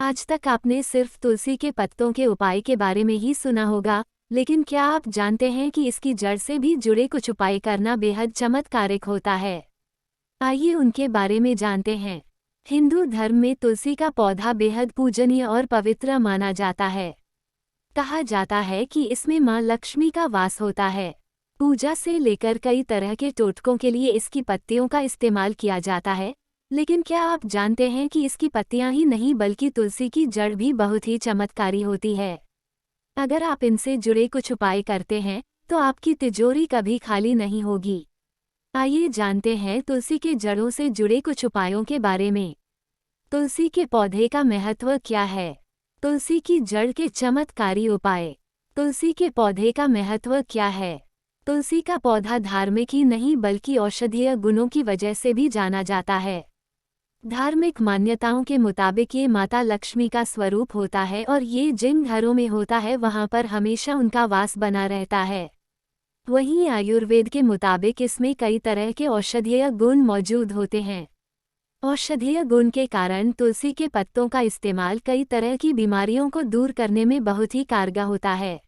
आज तक आपने सिर्फ तुलसी के पत्तों के उपाय के बारे में ही सुना होगा, लेकिन क्या आप जानते हैं कि इसकी जड़ से भी जुड़े कुछ उपाय करना बेहद चमत्कारिक होता है। आइए उनके बारे में जानते हैं। हिंदू धर्म में तुलसी का पौधा बेहद पूजनीय और पवित्र माना जाता है। कहा जाता है कि इसमें मां लक्ष्मी का वास होता है। पूजा से लेकर कई तरह के टोटकों के लिए इसकी पत्तियों का इस्तेमाल किया जाता है, लेकिन क्या आप जानते हैं कि इसकी पत्तियां ही नहीं बल्कि तुलसी की जड़ भी बहुत ही चमत्कारी होती है। अगर आप इनसे जुड़े कुछ उपाय करते हैं तो आपकी तिजोरी कभी खाली नहीं होगी। आइए जानते हैं तुलसी के जड़ों से जुड़े कुछ उपायों के बारे में। तुलसी के पौधे का महत्व क्या है? तुलसी की जड़ के चमत्कारी उपाय। तुलसी के पौधे का महत्व क्या है? तुलसी का पौधा धार्मिक ही नहीं बल्कि औषधीय गुणों की वजह से भी जाना जाता है। धार्मिक मान्यताओं के मुताबिक ये माता लक्ष्मी का स्वरूप होता है और ये जिन घरों में होता है वहां पर हमेशा उनका वास बना रहता है। वहीं आयुर्वेद के मुताबिक इसमें कई तरह के औषधीय गुण मौजूद होते हैं। औषधीय गुण के कारण तुलसी के पत्तों का इस्तेमाल कई तरह की बीमारियों को दूर करने में बहुत ही कारगर होता है।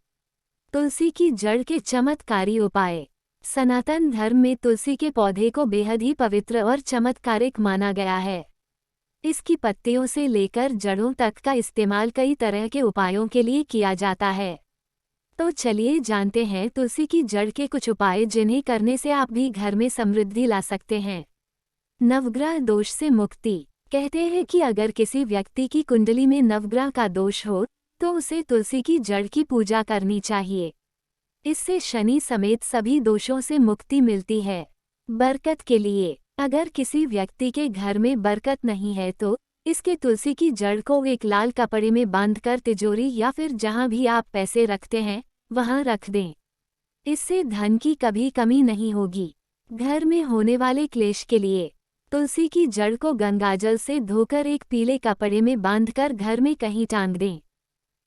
तुलसी की जड़ के चमत्कारी उपाय। सनातन धर्म में तुलसी के पौधे को बेहद ही पवित्र और चमत्कारिक माना गया है। इसकी पत्तियों से लेकर जड़ों तक का इस्तेमाल कई तरह के उपायों के लिए किया जाता है। तो चलिए जानते हैं तुलसी की जड़ के कुछ उपाय जिन्हें करने से आप भी घर में समृद्धि ला सकते हैं। नवग्रह दोष से मुक्ति। कहते हैं कि अगर किसी व्यक्ति की कुंडली में नवग्रह का दोष हो तो उसे तुलसी की जड़ की पूजा करनी चाहिए। इससे शनि समेत सभी दोषों से मुक्ति मिलती है। बरकत के लिए, अगर किसी व्यक्ति के घर में बरकत नहीं है तो इसके तुलसी की जड़ को एक लाल कपड़े में बांधकर तिजोरी या फिर जहां भी आप पैसे रखते हैं वहां रख दें। इससे धन की कभी कमी नहीं होगी। घर में होने वाले क्लेश के लिए, तुलसी की जड़ को गंगाजल से धोकर एक पीले कपड़े में बांधकर घर में कहीं टांग दें।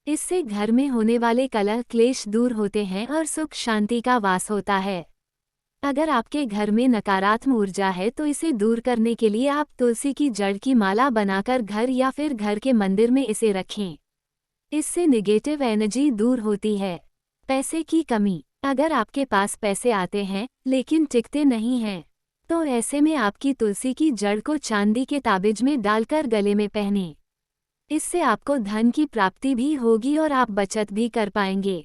इससे घर में होने वाले कलह क्लेश दूर होते हैं और सुख शांति का वास होता है। अगर आपके घर में नकारात्मक ऊर्जा है तो इसे दूर करने के लिए आप तुलसी की जड़ की माला बनाकर घर या फिर घर के मंदिर में इसे रखें। इससे नेगेटिव एनर्जी दूर होती है। पैसे की कमी। अगर आपके पास पैसे आते हैं लेकिन टिकते नहीं हैं, तो ऐसे में आपकी तुलसी की जड़ को चांदी के ताबिज में डालकर गले में पहनें। इससे आपको धन की प्राप्ति भी होगी और आप बचत भी कर पाएंगे।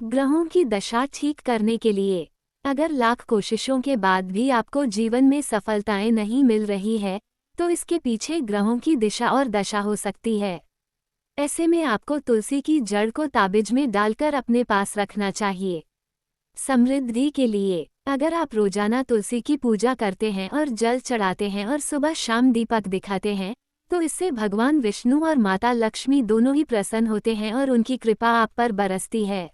ग्रहों की दशा ठीक करने के लिए, अगर लाख कोशिशों के बाद भी आपको जीवन में सफलताएं नहीं मिल रही है तो इसके पीछे ग्रहों की दिशा और दशा हो सकती है। ऐसे में आपको तुलसी की जड़ को ताबिज में डालकर अपने पास रखना चाहिए। समृद्धि के लिए, अगर आप रोजाना तुलसी की पूजा करते हैं और जल चढ़ाते हैं और सुबह शाम दीपक दिखाते हैं तो इससे भगवान विष्णु और माता लक्ष्मी दोनों ही प्रसन्न होते हैं और उनकी कृपा आप पर बरसती है।